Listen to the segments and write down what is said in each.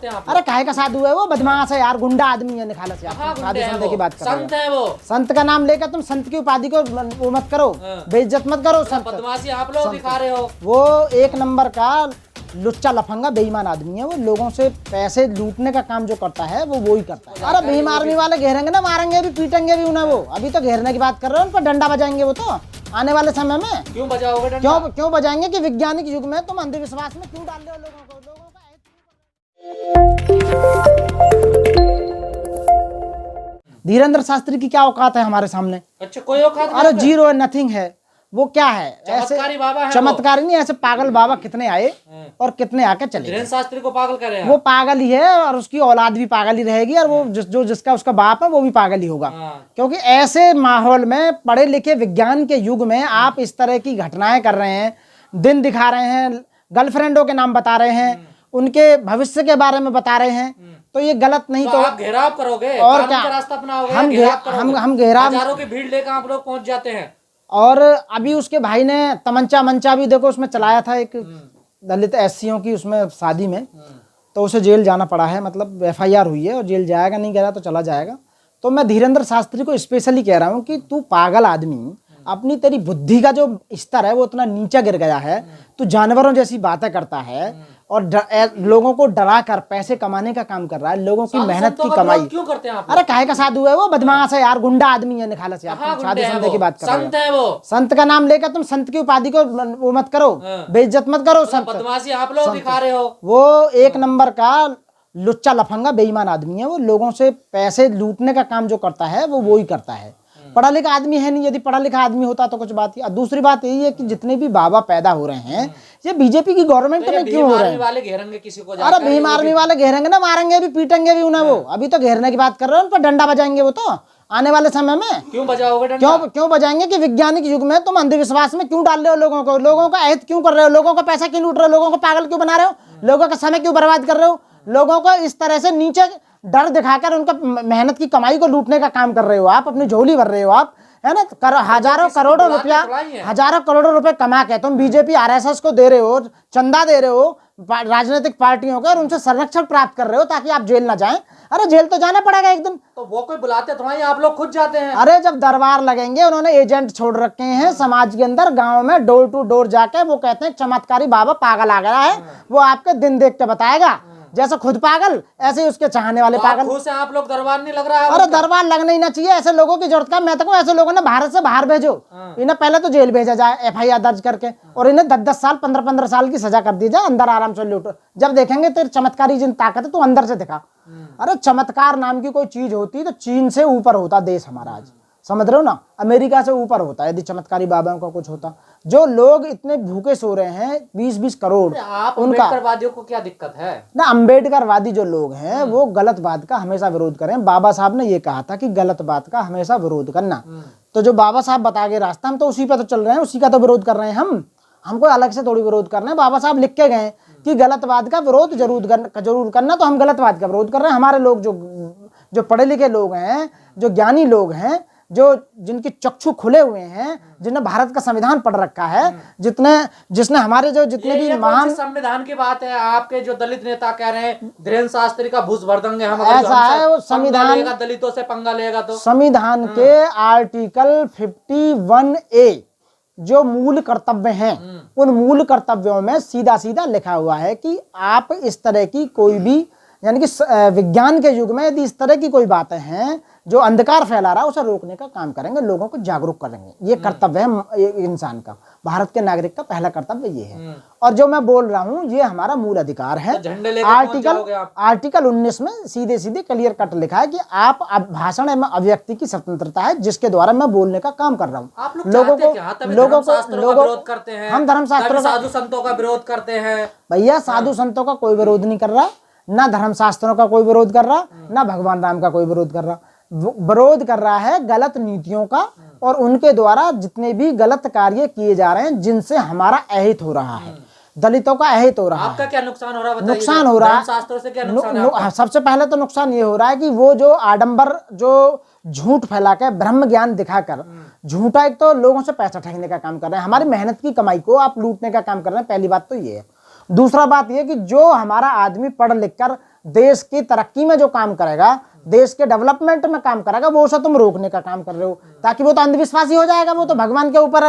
करते हैं आप? अरे काहे का साधु है वो, बदमाश है यार, गुंडा आदमी है निखालस यार। साधु संत की बात कर रहे हो। संत है वो। संत का नाम लेकर तुम संत की उपाधि को वो मत करो, बेइज्जत मत करो। संत बदमाशी आप लोग दिखा रहे हो। वो एक नंबर का लुच्चा लफंगा बेईमान आदमी है। वो लोगों से पैसे लूटने का काम जो करता है वो ही करता है। अरे भीम आर्मी वाले घेरेंगे ना, मारेंगे भी, पीटेंगे भी उन्हें। वो अभी तो घेरने की बात कर रहे हो, उन पर डंडा बजाएंगे वो तो आने वाले समय में। क्यों बजाओगे डंडा? क्यों बजाएंगे कि वैज्ञानिक युग में तुम अंधविश्वास में क्यों डाल रहे हो लोगों का धीरेन्द्र शास्त्री की क्या औकात है हमारे सामने? अच्छा, कोई औकात नहीं? अरे जीरो है, नथिंग है। वो क्या है? चमत्कारी बाबा है। चमत्कारी नहीं, ऐसे पागल बाबा कितने आए और कितने आके चले। धीरेन्द्र शास्त्री को पागल करे वो पागल ही है और उसकी औलाद भी पागल ही रहेगी, और वो जिसका उसका बाप है वो भी पागल ही होगा। क्योंकि ऐसे माहौल में, पढ़े लिखे विज्ञान के युग में आप इस तरह की घटनाएं कर रहे हैं, दिन दिखा रहे हैं, गर्लफ्रेंडों के नाम बता रहे हैं, उनके भविष्य के बारे में बता रहे हैं, तो ये गलत नहीं। तो आप घेराव करोगे और क्या रास्ता अपनाओगे? हम घेराव, हजारों की भीड़ लेकर आप लोग पहुंच जाते हैं। और अभी उसके भाई ने तमंचा भी देखो उसमें चलाया था, एक दलित एससीओं की उसमें शादी में, तो उसे जेल जाना पड़ा है। मतलब एफआईआर हुई है और जेल जाएगा, नहीं कह रहा तो चला जाएगा। तो मैं धीरेन्द्र शास्त्री को स्पेशली कह रहा हूँ कि तू पागल आदमी, अपनी तेरी बुद्धि का जो स्तर है वो उतना नीचा गिर गया है। तू जानवरों जैसी बातें करता है और लोगों को डरा कर पैसे कमाने का काम कर रहा है, लोगों की मेहनत की कमाई। क्यों करते हैं आप? अरे काहे का साधु है वो, बदमाश है यार, गुंडा आदमी है निखालस यार। साधु संत की बात कर रहे हो। संत है वो। संत का नाम लेकर तुम संत की उपाधि को वो मत करो, बेइज्जत मत करो। संत बदमाशी आप लोग दिखा रहे हो। वो एक नंबर का लुच्चा लफंगा बेईमान आदमी है। वो लोगों से पैसे लूटने का काम जो करता है वो ही करता है। पढ़ा लिखा आदमी है नहीं। यदि पढ़ा लिखा आदमी होता तो कुछ बात ही। दूसरी बात यही है कि जितने भी बाबा पैदा हो रहे हैं ये बीजेपी की गवर्नमेंट में क्यों हो रहे हैं? वाले घेरेंगे किसी को। अरे भीम आर्मी वाले घेरेंगे ना, मारेंगे भी, पीटेंगे भी उन्हें। वो अभी तो घेरने की बात कर रहे हो, उन पर डंडा बजाएंगे वो तो आने वाले समय में। क्यों बजाओगे डंडा? क्यों बजाएंगे कि वैज्ञानिक युग में तुम अंधविश्वास में क्यों डाल रहे हो लोगों का अहित क्यों कर रहे हो, लोगों का पैसा क्यों लूट रहे हो, लोगों को पागल क्यों बना रहे हो, लोगों का समय क्यों बर्बाद कर रहे हो, लोगों को इस तरह से नीचे डर दिखाकर उनका मेहनत की कमाई को लूटने का काम कर रहे हो आप, अपनी झोली भर रहे हो आप, है ना। हजारों करोड़ों रुपए कमा के तुम बीजेपी आरएसएस को दे रहे हो, चंदा दे रहे हो राजनीतिक पार्टियों को, और उनसे संरक्षण प्राप्त कर रहे हो ताकि आप जेल ना जाएं। अरे जेल तो जाना पड़ेगा एक दिन। तो वो कोई बुलाते थोड़ा, आप लोग खुद जाते हैं। अरे जब दरबार लगेंगे, उन्होंने एजेंट छोड़ रखे हैं समाज के अंदर, गांव में डोर टू डोर जाके वो कहते हैं चमत्कारी बाबा पागल आ गया है, वो आपके दिन देख के बताएगा। जैसे खुद पागल ऐसे ही उसके चाहने वाले पागल। खुद से आप लोग दरबार नहीं लग रहा है? अरे दरबार लगना ही ना चाहिए, ऐसे लोगों की जरूरत का। मैं तो कहूं ऐसे लोगों ने भारत से बाहर भेजो, इन्हें पहले तो जेल भेजा जाए एफआईआर दर्ज करके, और इन्हें 10-10 साल 15-15 साल की सजा कर दी जाए, अंदर आराम से लूटो। जब देखेंगे तेरी चमत्कारी जिन ताकत है तू अंदर से दिखा। अरे चमत्कार नाम की कोई चीज होती तो चीन से ऊपर होता देश हमारा आज, समझ रहे हो ना, अमेरिका से ऊपर होता यदि चमत्कारी बाबाओं का कुछ होता। जो लोग इतने भूखे सो रहे हैं 20-20 करोड़, उनका अम्बेडकरवादियों को क्या दिक्कत है ना? अम्बेडकरवादी जो लोग हैं वो गलत बात का हमेशा विरोध करें। बाबा साहब ने ये कहा था कि गलत बात का हमेशा विरोध करना, तो जो बाबा साहब बता गए रास्ता, हम तो उसी पे तो चल रहे हैं, उसी का तो विरोध कर रहे हैं हम कोई अलग से थोड़ी विरोध कर रहे हैं। बाबा साहब लिख के गए कि गलत बात का विरोध जरूर करना, तो हम गलत बात का विरोध कर रहे हैं। हमारे लोग जो पढ़े लिखे लोग हैं, जो ज्ञानी लोग हैं, जिनके चक्षु खुले हुए हैं, जिन्हें भारत का संविधान पढ़ रखा है, जिसने हमारे जितने भी महान संविधान की बात है। आपके जो दलित नेता कह रहे हैं धीरेन्द्र शास्त्री का भूस भर देंगे हम, ऐसा है वो संविधान दलितों से पंगा लेगा तो। संविधान के आर्टिकल 51A जो मूल कर्तव्य हैं, उन मूल कर्तव्यों में सीधा सीधा लिखा हुआ है कि आप इस तरह की कोई भी, यानी कि विज्ञान के युग में यदि इस तरह की कोई बातें हैं जो अंधकार फैला रहा है, उसे रोकने का काम करेंगे, लोगों को जागरूक करेंगे। ये कर्तव्य है इंसान का, भारत के नागरिक का पहला कर्तव्य ये है। और जो मैं बोल रहा हूँ ये हमारा मूल अधिकार है। आर्टिकल 19 में सीधे सीधे क्लियर कट लिखा है कि आप भाषण एवं अभिव्यक्ति की स्वतंत्रता है, जिसके द्वारा मैं बोलने का काम कर रहा हूँ। लोगों को विरोध करते हैं, हम धर्मशास्त्रों का, साधु संतों का विरोध करते हैं। भैया साधु संतों का कोई विरोध नहीं कर रहा, ना धर्मशास्त्रों का कोई विरोध कर रहा, ना भगवान राम का कोई विरोध कर रहा। विरोध कर रहा है गलत नीतियों का, और उनके द्वारा जितने भी गलत कार्य किए जा रहे हैं जिनसे हमारा अहित हो रहा है, दलितों का अहित हो रहा है। आपका क्या नुकसान हो रहा है? नुकसान हो रहा है। शास्त्रों से क्या नुकसान है? सबसे पहले तो नुकसान ये हो रहा है कि वो जो आडंबर, जो झूठ फैला के ब्रह्म ज्ञान दिखाकर झूठा, एक तो लोगों से पैसा ठगने का काम कर रहे हैं, हमारी मेहनत की कमाई को आप लूटने का काम कर रहे हैं। पहली बात तो ये है। दूसरा बात ये कि जो हमारा आदमी पढ़ लिख कर देश की तरक्की में जो काम करेगा, देश के डेवलपमेंट में काम करेगा, वो उसे तुम रोकने का काम कर रहे हो, ताकि वो तो अंधविश्वासी हो जाएगा। वो तो भगवान के ऊपर,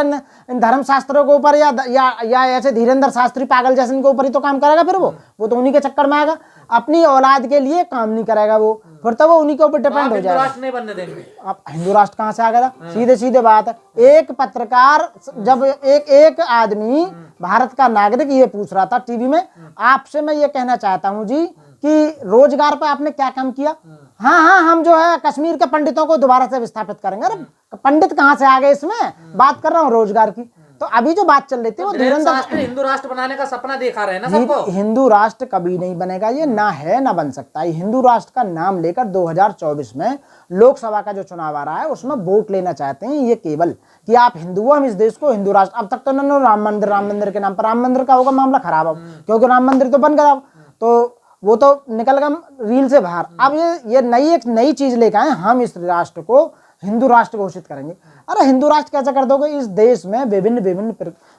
इन धर्म शास्त्रों के ऊपर या ऐसे धीरेन्द्र शास्त्री पागल जैसे इनके ऊपर ही तो काम करेगा। फिर वो तो उन्हीं के चक्कर में आएगा, अपनी औलाद के लिए काम नहीं करेगा वो, फिर तो वो उन्हीं के ऊपर डिपेंड हो जाएगा। राष्ट्र नहीं बनने देंगे। अब हिंदू राष्ट्र कहाँ से आ गया? सीधे सीधे बात है। एक पत्रकार, जब एक आदमी भारत का नागरिक ये पूछ रहा था टीवी में, आपसे मैं ये कहना चाहता हूँ जी कि रोजगार पे आपने क्या काम किया? हाँ, हम जो है कश्मीर के पंडितों को दोबारा से विस्थापित करेंगे। अरे पंडित कहाँ से आ गए इसमें? बात कर रहा हूँ रोजगार की। तो अभी जो बात चल रही थी वो हिंदू राष्ट्र बनाने का सपना दिखा रहे हैं ना सबको। हिंदू राष्ट्र कभी नहीं बनेगा, ये ना है ना बन सकता है। हिंदू राष्ट्र का नाम लेकर 2024 में लोकसभा का जो चुनाव आ रहा है उसमें वोट लेना चाहते हैं ये केवल कि आप हिंदू हो, हम इस देश को हिंदू राष्ट्र। अब तक तो उन्होंने राम मंदिर के नाम पर, राम मंदिर का होगा मामला खराब हो, क्योंकि राम मंदिर तो बन गया, तो वो तो निकल गया रील से बाहर। अब ये एक नई चीज लेकर आए, हम इस राष्ट्र को हिंदू राष्ट्र घोषित करेंगे। अरे हिंदू राष्ट्र कैसे कर दोगे? इस देश में विभिन्न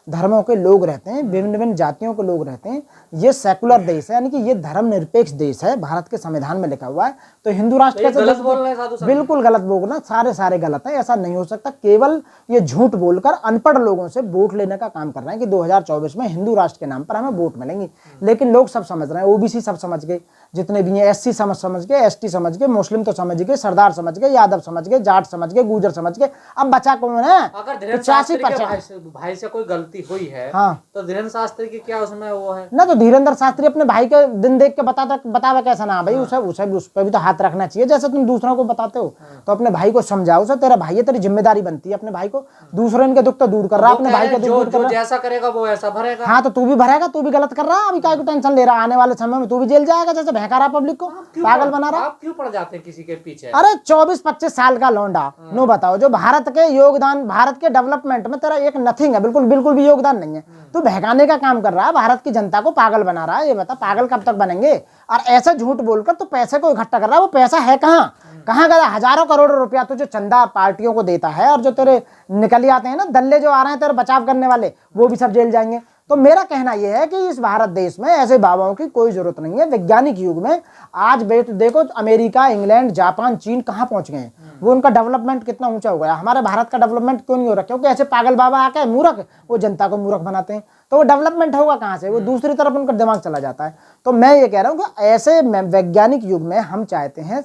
धर्मों के लोग रहते हैं, विभिन्न जातियों के लोग रहते हैं। ये सेकुलर देश है, यानी कि ये धर्मनिरपेक्ष देश है, भारत के संविधान में लिखा हुआ है। तो हिंदू राष्ट्र कैसे? गलत बोल रहे हैं साधु साहब। बिल्कुल गलत बोलना, सारे गलत है, ऐसा नहीं हो सकता। केवल ये झूठ बोलकर अनपढ़ लोगों से वोट लेने का काम कर रहे हैं कि 2024 में हिंदू राष्ट्र के नाम पर हमें वोट मिलेंगे। लेकिन लोग सब समझ रहे हैं, ओबीसी सब समझ गए, जितने भी हैं, एससी समझ गए, एसटी समझ गए, मुस्लिम तो समझ गए, सरदार समझ गए, यादव समझ गए, जाट समझ गए, गुजर समझ गए। अब बचा कौन है? अगर धीरेन्द्र शास्त्री के भाई से कोई गलती हुई है, हाँ, तो धीरेन्द्र शास्त्री की क्या उसमें वो है ना? तो धीरेन्द्र शास्त्री अपने भाई के दिन देख के बतावा कैसा ना भाई, उसे उस पर भी तो हाथ रखना चाहिए। जैसे तुम दूसरों को बताते हो तो अपने भाई को समझाओ, उसे तेरा भाई है, तेरी जिम्मेदारी बनती है अपने भाई को। दूसरे इनके दुख तो दूर कर रहा, अपने भाई का दुख दूर कर रहा। जैसा करेगा वो ऐसा भरेगा। हाँ, तो तू भी भरेगा, तू भी गलत कर रहा है। अभी क्या टेंशन ले रहा? आने वाले समय में तू भी जेल जाएगा, जैसे बहका रहा पब्लिक को, पागल बना रहा। आप क्यों पड़ जाते हैं किसी के पीछे? अरे 24-25 साल का लौंडा, नो बताओ, जो भारत के योगदान, भारत के डेवलपमेंट में तेरा एक नथिंग है, बिल्कुल भी योगदान नहीं है। तू बहकाने का काम कर रहा है, भारत की जनता को पागल बना रहा है। ये बता, पागल कब तक बनेंगे? और ऐसे झूठ बोलकर तो पैसे को इकट्ठा कर रहा है। वो पैसा है कहाँ गया? हजारों करोड़ रुपया तो जो चंदा पार्टियों को देता है, और जो तेरे निकल आते हैं ना दल्ले जो आ रहे हैं तेरे बचाव करने वाले, वो भी सब जेल जाएंगे। तो मेरा कहना यह है कि इस भारत देश में ऐसे बाबाओं की कोई जरूरत नहीं है। वैज्ञानिक युग में आज देखो, अमेरिका, इंग्लैंड, जापान, चीन कहाँ पहुंच गए हैं, वो उनका डेवलपमेंट कितना ऊंचा हो गया। हमारे भारत का डेवलपमेंट क्यों नहीं हो रहा? क्योंकि ऐसे पागल बाबा आके मूर्ख, वो जनता को मूर्ख बनाते हैं। तो वो डेवलपमेंट होगा कहाँ से? वो दूसरी तरफ उनका दिमाग चला जाता है। तो मैं ये कह रहा हूँ कि ऐसे वैज्ञानिक युग में हम चाहते हैं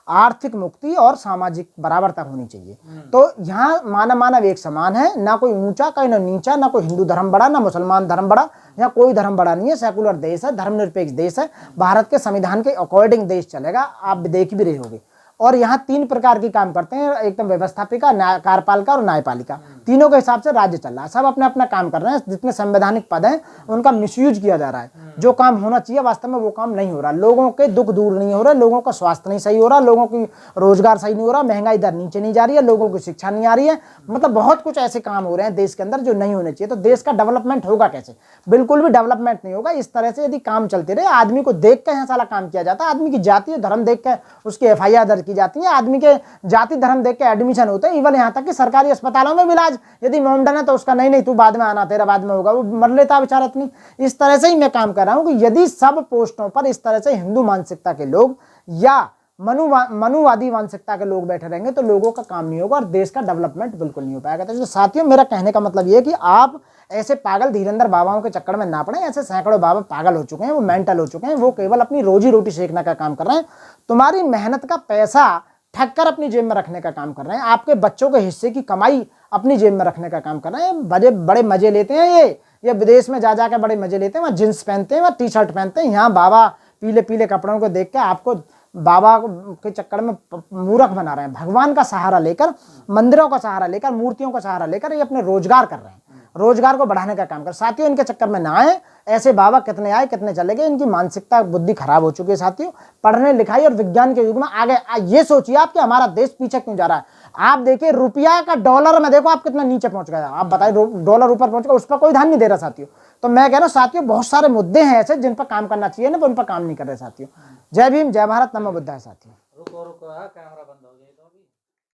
आर्थिक मुक्ति और सामाजिक बराबरता होनी चाहिए। तो यहाँ मानव एक समान है, ना कोई ऊंचा कहीं ना नीचा, ना कोई हिंदू धर्म बड़ा, ना मुसलमान धर्म बड़ा, यहाँ कोई धर्म बड़ा नहीं है। सेकुलर देश है, धर्मनिरपेक्ष देश है, भारत के संविधान के अकॉर्डिंग देश चलेगा। आप देख भी रहे होंगे। और यहाँ 3 प्रकार की काम करते हैं, एकदम व्यवस्थापिका, कार्यपालिका और न्यायपालिका। तीनों के हिसाब से राज्य चल रहा है, सब अपना अपना काम कर रहे हैं। जितने संवैधानिक पद हैं उनका मिसयूज किया जा रहा है। जो काम होना चाहिए वास्तव में वो काम नहीं हो रहा। लोगों के दुख दूर नहीं हो रहे, लोगों का स्वास्थ्य नहीं सही हो रहा, लोगों की रोजगार सही नहीं हो रहा, महंगाई दर नीचे नहीं जा रही है, लोगों की शिक्षा नहीं आ रही है। मतलब बहुत कुछ ऐसे काम हो रहे हैं देश के अंदर जो नहीं होने चाहिए। तो देश का डेवलपमेंट होगा कैसे? बिल्कुल भी डेवलपमेंट नहीं होगा। इस तरह से यदि काम चलते रहे, आदमी को देख कर यहाँ सारा काम किया जाता है, आदमी की जाति और धर्म देख कर उसकी FIR दर्ज की जाती है, आदमी के जाति धर्म देख के एडमिशन होते हैं। इवन यहाँ तक कि सरकारी अस्पतालों में भी इलाज, यदि मोमडन है तो उसका नहीं तू बाद में आना, तेरा बाद में होगा, वो मर लेता बेचारा। इतनी इस तरह से ही मैं काम कर रहा हूँ कि यदि सब पोस्टों पर इस तरह से हिंदू मानसिकता के लोग या मनुवादी मानसिकता के लोग बैठे रहेंगे तो लोगों का काम नहीं होगा और देश का डेवलपमेंट बिल्कुल नहीं हो पाएगा। तो साथियों, मेरा कहने का मतलब ये है कि आप ऐसे पागल धीरेन्द्र बाबाओं के चक्कर में ना पड़े। ऐसे सैकड़ों बाबा पागल हो चुके हैं, वो मेंटल हो चुके हैं, वो केवल अपनी रोजी रोटी सेकने का काम कर रहे हैं। तुम्हारी मेहनत का पैसा ठग कर अपनी जेब में रखने का काम कर रहे हैं। आपके बच्चों के हिस्से की कमाई अपनी जेब में रखने का काम कर रहे हैं। बड़े मजे लेते हैं ये विदेश में जा के बड़े मजे लेते हैं। वहाँ जींस पहनते हैं, वहाँ टी-शर्ट पहनते हैं। यहाँ बाबा पीले पीले कपड़ों को देख के आपको बाबा के चक्कर में मूर्ख बना रहे हैं। भगवान का सहारा लेकर, मंदिरों का सहारा लेकर, मूर्तियों का सहारा लेकर ये अपने रोजगार कर रहे हैं, रोजगार को बढ़ाने का काम कर। साथियों, इनके चक्कर में ना आए। ऐसे बाबा कितने आए कितने चले गए। इनकी मानसिकता बुद्धि खराब हो चुकी है साथियों। पढ़ने लिखाई और विज्ञान के युग में आगे ये सोचिए आप कि हमारा देश पीछे क्यों जा रहा है। आप देखिए रुपया का डॉलर में देखो आप कितना नीचे पहुंच गया। आप बताइए, डॉलर ऊपर पहुंच गया, उस पर कोई ध्यान नहीं दे रहा साथियों। तो मैं कह रहा हूं साथियों, बहुत सारे मुद्दे हैं ऐसे जिन पर काम करना चाहिए ना, उन पर काम नहीं कर रहे साथियों। जय भीम, जय भारत, नमो बुद्धाय साथियों। रुको कैमरा बंद हो।